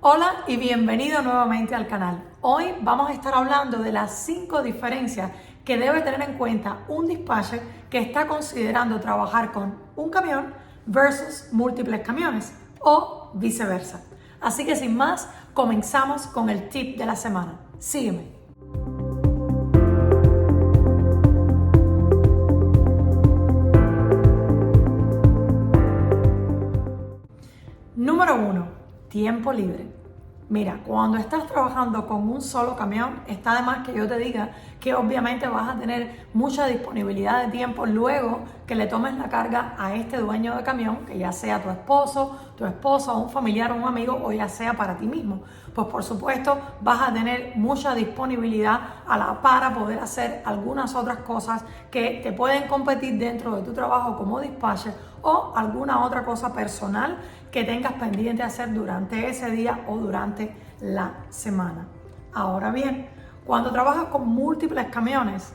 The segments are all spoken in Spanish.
Hola y bienvenido nuevamente al canal. Hoy vamos a estar hablando de las 5 diferencias que debe tener en cuenta un dispatcher que está considerando trabajar con un camión versus múltiples camiones o viceversa. Así que sin más, comenzamos con el tip de la semana. Sígueme. Número 1. Tiempo libre. Mira, cuando estás trabajando con un solo camión, está de más que yo te diga que obviamente vas a tener mucha disponibilidad de tiempo luego que le tomes la carga a este dueño de camión, que ya sea tu esposo, tu esposa, un familiar, un amigo o ya sea para ti mismo. Pues por supuesto vas a tener mucha disponibilidad para poder hacer algunas otras cosas que te pueden competir dentro de tu trabajo como dispatcher o alguna otra cosa personal que tengas pendiente hacer durante ese día o durante la semana. Ahora bien, cuando trabajas con múltiples camiones,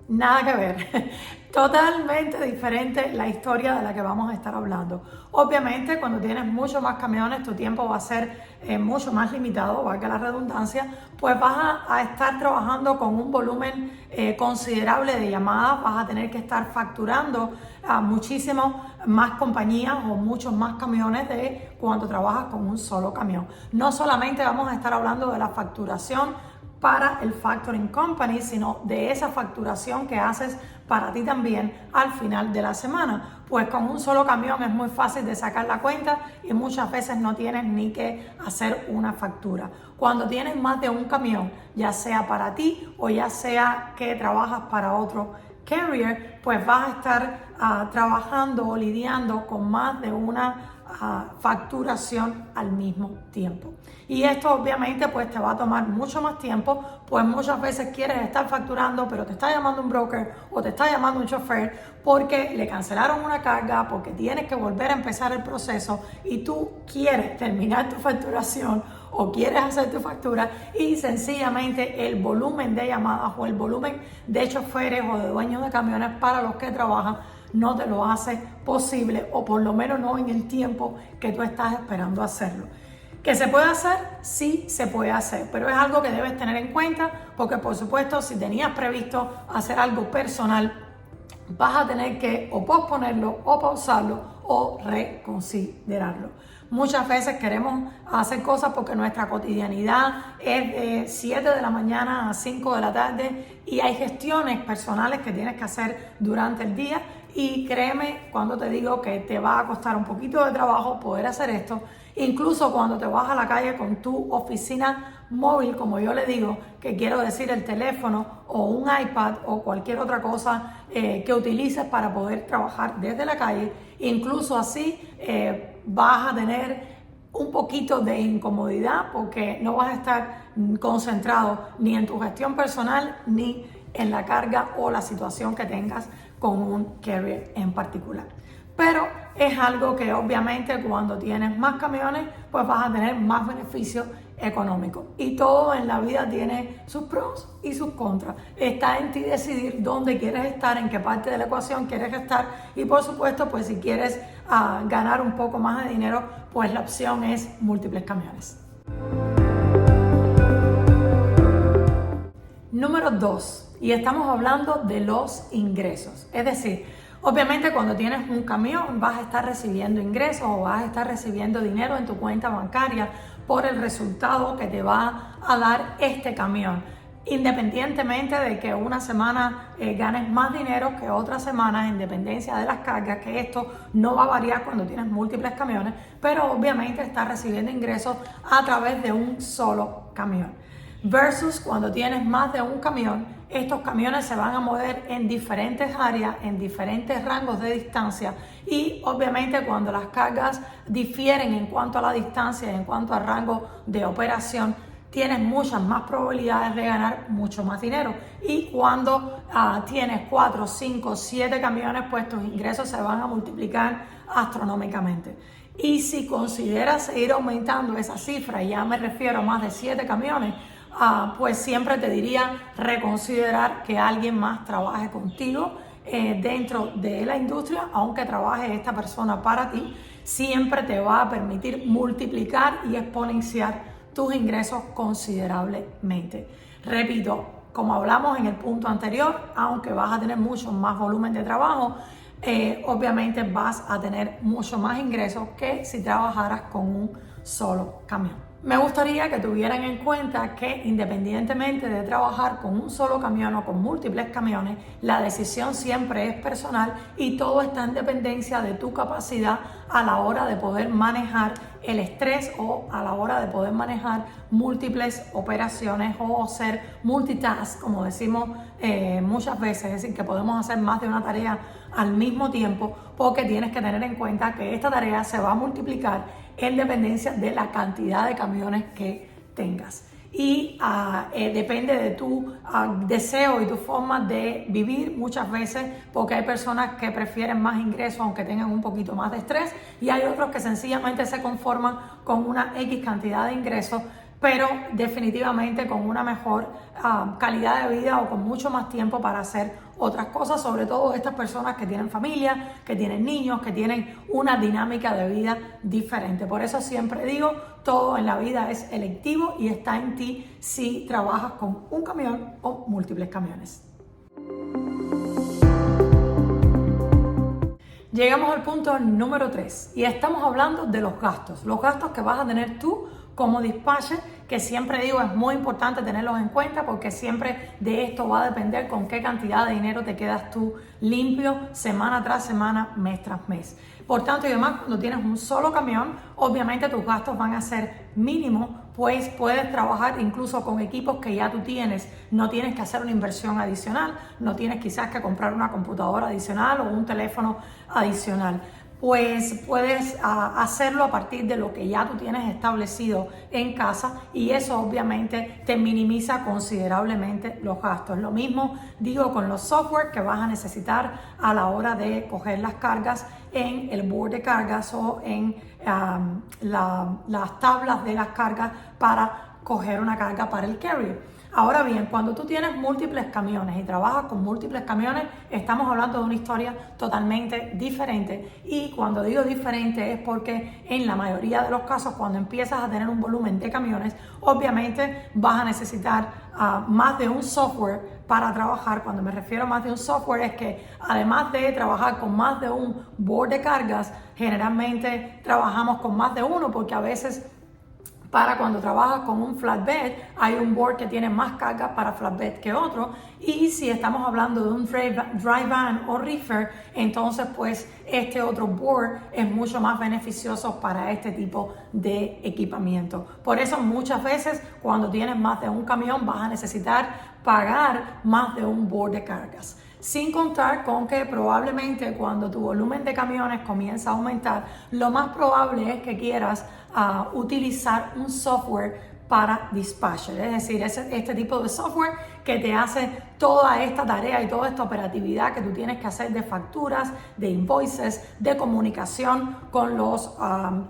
nada que ver, totalmente diferente la historia de la que vamos a estar hablando. Obviamente, cuando tienes muchos más camiones, tu tiempo va a ser mucho más limitado, valga la redundancia, pues vas a estar trabajando con un volumen considerable de llamadas, vas a tener que estar facturando a muchísimas más compañías o muchos más camiones de cuando trabajas con un solo camión. No solamente vamos a estar hablando de la facturación para el factoring company, sino de esa facturación que haces para ti también al final de la semana. Pues con un solo camión es muy fácil de sacar la cuenta y muchas veces no tienes ni que hacer una factura. Cuando tienes más de un camión, ya sea para ti o ya sea que trabajas para otro carrier, pues vas a estar trabajando o lidiando con más de una facturación al mismo tiempo. Y esto obviamente pues te va a tomar mucho más tiempo, pues muchas veces quieres estar facturando, pero te está llamando un broker o te está llamando un chofer porque le cancelaron una carga, porque tienes que volver a empezar el proceso y tú quieres terminar tu facturación o quieres hacer tu factura y sencillamente el volumen de llamadas o el volumen de choferes o de dueños de camiones para los que trabajan no te lo hace posible o por lo menos no en el tiempo que tú estás esperando hacerlo. ¿Que se puede hacer? Sí, se puede hacer, pero es algo que debes tener en cuenta porque por supuesto si tenías previsto hacer algo personal, vas a tener que o posponerlo o pausarlo o reconsiderarlo. Muchas veces queremos hacer cosas porque nuestra cotidianidad es de 7 de la mañana a 5 de la tarde y hay gestiones personales que tienes que hacer durante el día y créeme cuando te digo que te va a costar un poquito de trabajo poder hacer esto, incluso cuando te vas a la calle con tu oficina móvil, como yo le digo, que quiero decir el teléfono o un iPad o cualquier otra cosa que utilices para poder trabajar desde la calle, incluso así vas a tener un poquito de incomodidad porque no vas a estar concentrado ni en tu gestión personal ni en la carga o la situación que tengas con un carrier en particular. Pero es algo que obviamente cuando tienes más camiones pues vas a tener más beneficios económicos y todo en la vida tiene sus pros y sus contras. Está en ti decidir dónde quieres estar, en qué parte de la ecuación quieres estar y por supuesto pues si quieres ganar un poco más de dinero pues la opción es múltiples camiones. Número 2, y estamos hablando de los ingresos, es decir, obviamente cuando tienes un camión vas a estar recibiendo ingresos o vas a estar recibiendo dinero en tu cuenta bancaria por el resultado que te va a dar este camión. Independientemente de que una semana ganes más dinero que otra semana, en dependencia de las cargas, que esto no va a variar cuando tienes múltiples camiones, pero obviamente estás recibiendo ingresos a través de un solo camión. Versus cuando tienes más de un camión, estos camiones se van a mover en diferentes áreas, en diferentes rangos de distancia y obviamente cuando las cargas difieren en cuanto a la distancia, en cuanto al rango de operación, tienes muchas más probabilidades de ganar mucho más dinero. Y cuando tienes 4, 5, 7 camiones, pues tus ingresos se van a multiplicar astronómicamente. Y si consideras seguir aumentando esa cifra, ya me refiero a más de 7 camiones, pues siempre te diría reconsiderar que alguien más trabaje contigo dentro de la industria, aunque trabaje esta persona para ti, siempre te va a permitir multiplicar y exponenciar tus ingresos considerablemente. Repito, como hablamos en el punto anterior, aunque vas a tener mucho más volumen de trabajo, obviamente vas a tener mucho más ingresos que si trabajaras con un solo camión. Me gustaría que tuvieran en cuenta que independientemente de trabajar con un solo camión o con múltiples camiones, la decisión siempre es personal y todo está en dependencia de tu capacidad a la hora de poder manejar el estrés o a la hora de poder manejar múltiples operaciones o ser multitask, como decimos muchas veces, es decir, que podemos hacer más de una tarea al mismo tiempo, porque tienes que tener en cuenta que esta tarea se va a multiplicar en dependencia de la cantidad de camiones que tengas. Y depende de tu deseo y tu forma de vivir muchas veces, porque hay personas que prefieren más ingresos aunque tengan un poquito más de estrés, y hay otros que sencillamente se conforman con una X cantidad de ingresos, pero definitivamente con una mejor calidad de vida o con mucho más tiempo para hacer otras cosas, sobre todo estas personas que tienen familia, que tienen niños, que tienen una dinámica de vida diferente. Por eso siempre digo, todo en la vida es electivo y está en ti si trabajas con un camión o múltiples camiones. Llegamos al punto número 3 y estamos hablando de los gastos que vas a tener tú como dispatcher, que siempre digo es muy importante tenerlos en cuenta porque siempre de esto va a depender con qué cantidad de dinero te quedas tú limpio semana tras semana, mes tras mes. Por tanto, y además cuando tienes un solo camión, obviamente tus gastos van a ser mínimos, pues puedes trabajar incluso con equipos que ya tú tienes. No tienes que hacer una inversión adicional, no tienes quizás que comprar una computadora adicional o un teléfono adicional. Pues puedes hacerlo a partir de lo que ya tú tienes establecido en casa y eso obviamente te minimiza considerablemente los gastos. Lo mismo digo con los software que vas a necesitar a la hora de coger las cargas en el board de cargas o en las tablas de las cargas para coger una carga para el carrier. Ahora bien, cuando tú tienes múltiples camiones y trabajas con múltiples camiones, estamos hablando de una historia totalmente diferente. Y cuando digo diferente es porque en la mayoría de los casos, cuando empiezas a tener un volumen de camiones, obviamente vas a necesitar más de un software para trabajar. Cuando me refiero a más de un software es que además de trabajar con más de un board de cargas, generalmente trabajamos con más de uno porque a veces para cuando trabajas con un flatbed, hay un board que tiene más carga para flatbed que otro. Y si estamos hablando de un dry van o reefer, entonces pues este otro board es mucho más beneficioso para este tipo de equipamiento. Por eso muchas veces cuando tienes más de un camión vas a necesitar pagar más de un board de cargas. Sin contar con que probablemente cuando tu volumen de camiones comienza a aumentar, lo más probable es que quieras utilizar un software para dispatcher, es decir, este tipo de software que te hace toda esta tarea y toda esta operatividad que tú tienes que hacer de facturas, de invoices, de comunicación con los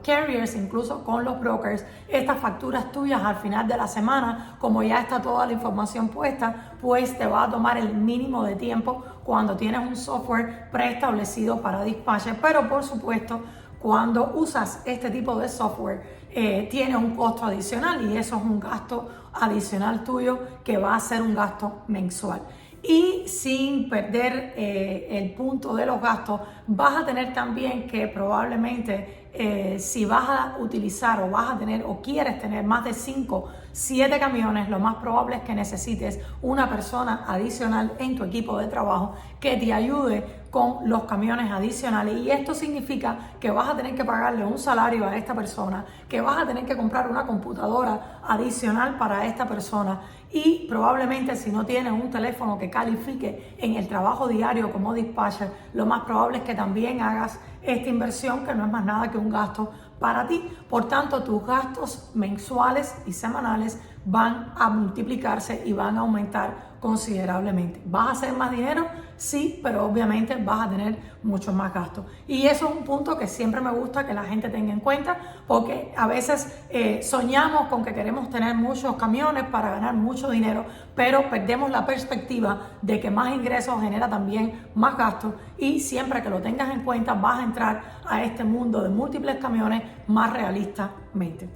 carriers, incluso con los brokers. Estas facturas tuyas al final de la semana, como ya está toda la información puesta, pues te va a tomar el mínimo de tiempo cuando tienes un software preestablecido para dispatcher, pero por supuesto cuando usas este tipo de software tiene un costo adicional y eso es un gasto adicional tuyo que va a ser un gasto mensual. Y sin perder el punto de los gastos, vas a tener también que probablemente si vas a utilizar o vas a tener o quieres tener más de 5, 7 camiones, lo más probable es que necesites una persona adicional en tu equipo de trabajo que te ayude con los camiones adicionales, y esto significa que vas a tener que pagarle un salario a esta persona, que vas a tener que comprar una computadora adicional para esta persona, y probablemente si no tienes un teléfono que califique en el trabajo diario como dispatcher, lo más probable es que también hagas esta inversión, que no es más nada que un gasto para ti. Por tanto, tus gastos mensuales y semanales van a multiplicarse y van a aumentar considerablemente. ¿Vas a hacer más dinero? Sí, pero obviamente vas a tener muchos más gastos. Y eso es un punto que siempre me gusta que la gente tenga en cuenta, porque a veces soñamos con que queremos tener muchos camiones para ganar mucho dinero, pero perdemos la perspectiva de que más ingresos genera también más gastos, y siempre que lo tengas en cuenta vas a entrar a este mundo de múltiples camiones más realistamente.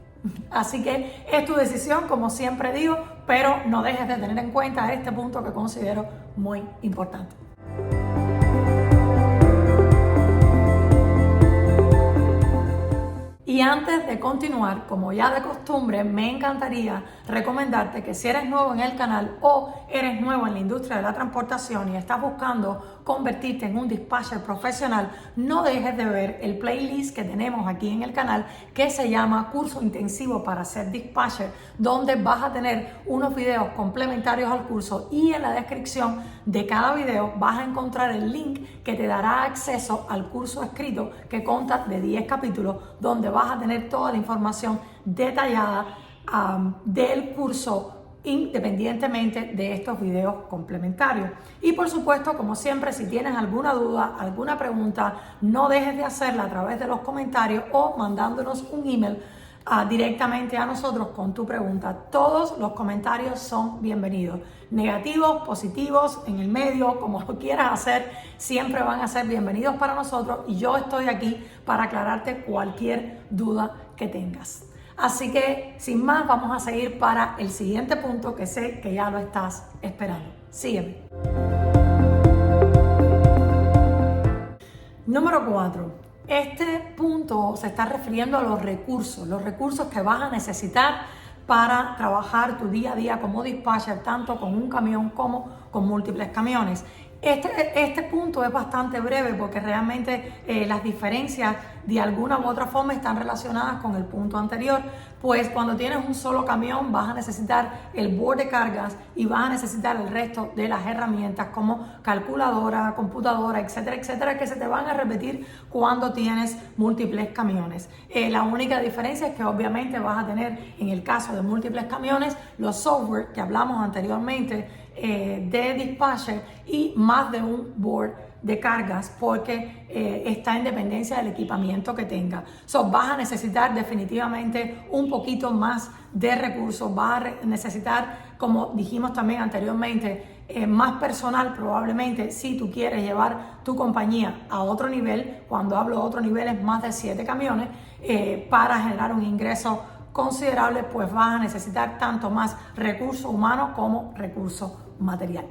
Así que es tu decisión, como siempre digo, pero no dejes de tener en cuenta este punto que considero muy importante. Y antes de continuar, como ya de costumbre, me encantaría recomendarte que si eres nuevo en el canal o eres nuevo en la industria de la transportación y estás buscando convertirte en un dispatcher profesional, no dejes de ver el playlist que tenemos aquí en el canal que se llama Curso Intensivo para ser Dispatcher, donde vas a tener unos videos complementarios al curso, y en la descripción de cada video vas a encontrar el link que te dará acceso al curso escrito que consta de 10 capítulos, donde vas a tener toda la información detallada del curso, independientemente de estos videos complementarios. Y por supuesto, como siempre, si tienes alguna duda, alguna pregunta, no dejes de hacerla a través de los comentarios o mandándonos un email directamente a nosotros con tu pregunta. Todos los comentarios son bienvenidos, negativos, positivos, en el medio, como lo quieras hacer, siempre van a ser bienvenidos para nosotros, y yo estoy aquí para aclararte cualquier duda que tengas. Así que, sin más, vamos a seguir para el siguiente punto, que sé que ya lo estás esperando. Sígueme. Número 4. Este punto se está refiriendo a los recursos que vas a necesitar para trabajar tu día a día como dispatcher, tanto con un camión como con múltiples camiones. Este punto es bastante breve porque realmente las diferencias de alguna u otra forma están relacionadas con el punto anterior, pues cuando tienes un solo camión vas a necesitar el board de cargas y vas a necesitar el resto de las herramientas como calculadora, computadora, etcétera, etcétera, que se te van a repetir cuando tienes múltiples camiones. La única diferencia es que obviamente vas a tener, en el caso de múltiples camiones, los software que hablamos anteriormente de dispatcher y más de un board de cargas, porque está en dependencia del equipamiento que tenga. Vas a necesitar definitivamente un poquito más de recursos, vas a necesitar, como dijimos también anteriormente, más personal probablemente si tú quieres llevar tu compañía a otro nivel. Cuando hablo de otro nivel es más de 7 camiones, para generar un ingreso considerable, pues vas a necesitar tanto más recursos humanos como recursos material.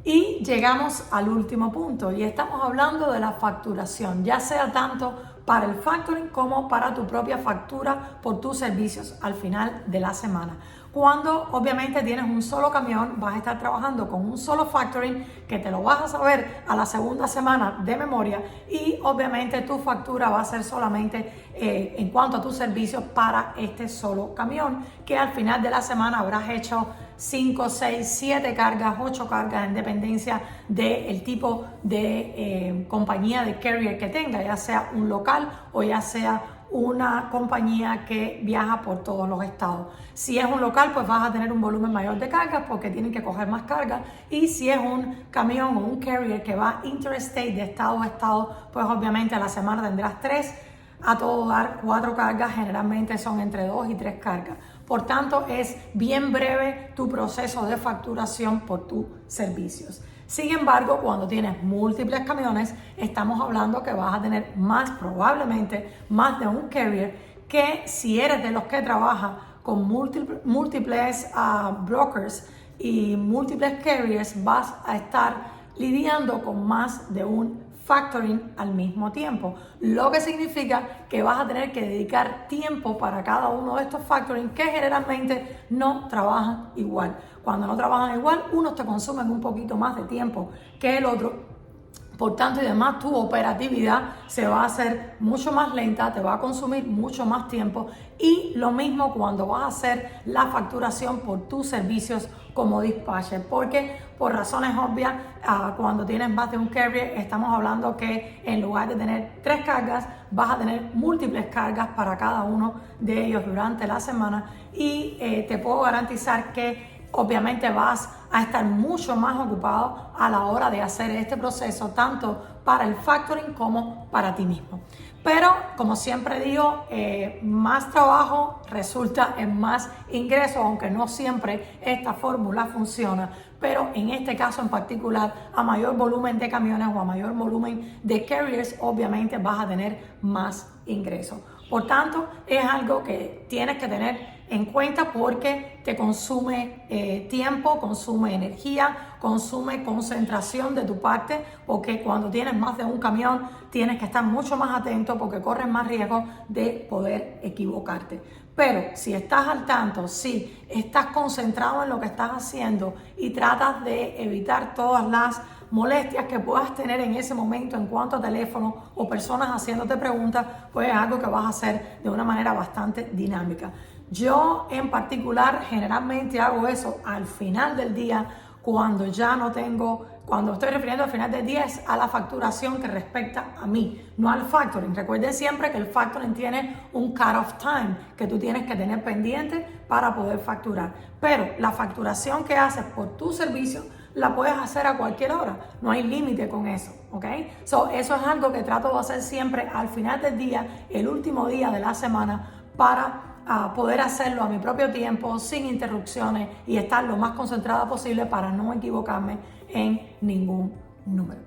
Y llegamos al último punto, y estamos hablando de la facturación, ya sea tanto para el factoring como para tu propia factura por tus servicios al final de la semana. Cuando obviamente tienes un solo camión, vas a estar trabajando con un solo factoring que te lo vas a saber a la segunda semana de memoria, y obviamente tu factura va a ser solamente en cuanto a tus servicios para este solo camión, que al final de la semana habrás hecho 5, 6, 7 cargas, 8 cargas, en dependencia del tipo de compañía de carrier que tenga, ya sea un local o ya sea una compañía que viaja por todos los estados. Si es un local, pues vas a tener un volumen mayor de cargas porque tienen que coger más cargas, y si es un camión o un carrier que va interstate de estado a estado, pues obviamente a la semana tendrás 3, a todo dar 4 cargas, generalmente son entre 2 y 3 cargas. Por tanto, es bien breve tu proceso de facturación por tus servicios. Sin embargo, cuando tienes múltiples camiones, estamos hablando que vas a tener probablemente más de un carrier, que si eres de los que trabaja con múltiples brokers y múltiples carriers, vas a estar lidiando con más de un factoring al mismo tiempo, lo que significa que vas a tener que dedicar tiempo para cada uno de estos factoring, que generalmente no trabajan igual. Cuando no trabajan igual, unos te consumen un poquito más de tiempo que el otro. Por tanto, y además tu operatividad se va a hacer mucho más lenta, te va a consumir mucho más tiempo, y lo mismo cuando vas a hacer la facturación por tus servicios como dispatcher, porque por razones obvias, cuando tienes más de un carrier, estamos hablando que en lugar de tener 3 cargas, vas a tener múltiples cargas para cada uno de ellos durante la semana y te puedo garantizar que obviamente vas a estar mucho más ocupado a la hora de hacer este proceso, tanto para el factoring como para ti mismo. Pero, como siempre digo, más trabajo resulta en más ingresos, aunque no siempre esta fórmula funciona. Pero en este caso en particular, a mayor volumen de camiones o a mayor volumen de carriers, obviamente vas a tener más ingresos. Por tanto, es algo que tienes que tener en cuenta porque te consume tiempo, consume energía, consume concentración de tu parte, porque cuando tienes más de un camión tienes que estar mucho más atento porque corres más riesgo de poder equivocarte. Pero si estás al tanto, si estás concentrado en lo que estás haciendo y tratas de evitar todas las molestias que puedas tener en ese momento en cuanto a teléfono o personas haciéndote preguntas, pues es algo que vas a hacer de una manera bastante dinámica. Yo en particular generalmente hago eso al final del día, cuando ya no tengo, cuando estoy refiriendo al final del día es a la facturación que respecta a mí, no al factoring. Recuerden siempre que el factoring tiene un cut-off time que tú tienes que tener pendiente para poder facturar. Pero la facturación que haces por tu servicio la puedes hacer a cualquier hora, no hay límite con eso, ¿ok? Eso es algo que trato de hacer siempre al final del día, el último día de la semana, para poder hacerlo a mi propio tiempo, sin interrupciones y estar lo más concentrada posible para no equivocarme en ningún número.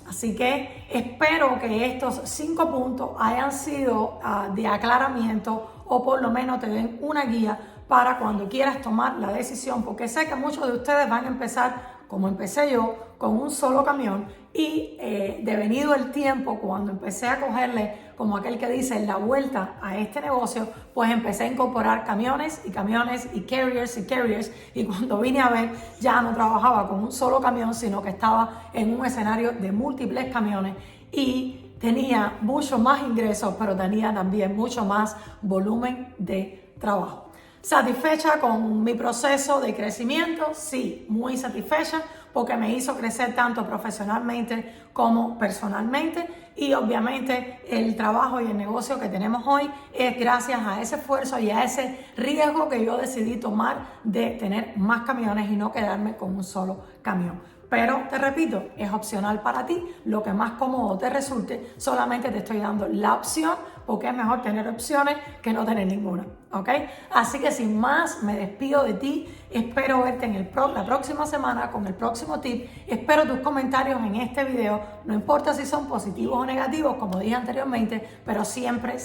Así que espero que estos 5 puntos hayan sido de aclaramiento o por lo menos te den una guía para cuando quieras tomar la decisión, porque sé que muchos de ustedes van a empezar como empecé yo, con un solo camión y devenido el tiempo, cuando empecé a cogerle, como aquel que dice, la vuelta a este negocio, pues empecé a incorporar camiones y carriers y cuando vine a ver ya no trabajaba con un solo camión, sino que estaba en un escenario de múltiples camiones y tenía mucho más ingresos, pero tenía también mucho más volumen de trabajo. ¿Satisfecha con mi proceso de crecimiento? Sí, muy satisfecha porque me hizo crecer tanto profesionalmente como personalmente y obviamente el trabajo y el negocio que tenemos hoy es gracias a ese esfuerzo y a ese riesgo que yo decidí tomar de tener más camiones y no quedarme con un solo camión. Pero te repito, es opcional para ti, lo que más cómodo te resulte, solamente te estoy dando la opción porque es mejor tener opciones que no tener ninguna, ¿ok? Así que sin más, me despido de ti, espero verte en la próxima semana con el próximo tip, espero tus comentarios en este video, no importa si son positivos o negativos, como dije anteriormente, pero siempre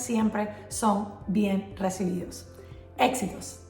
son bien recibidos. Éxitos.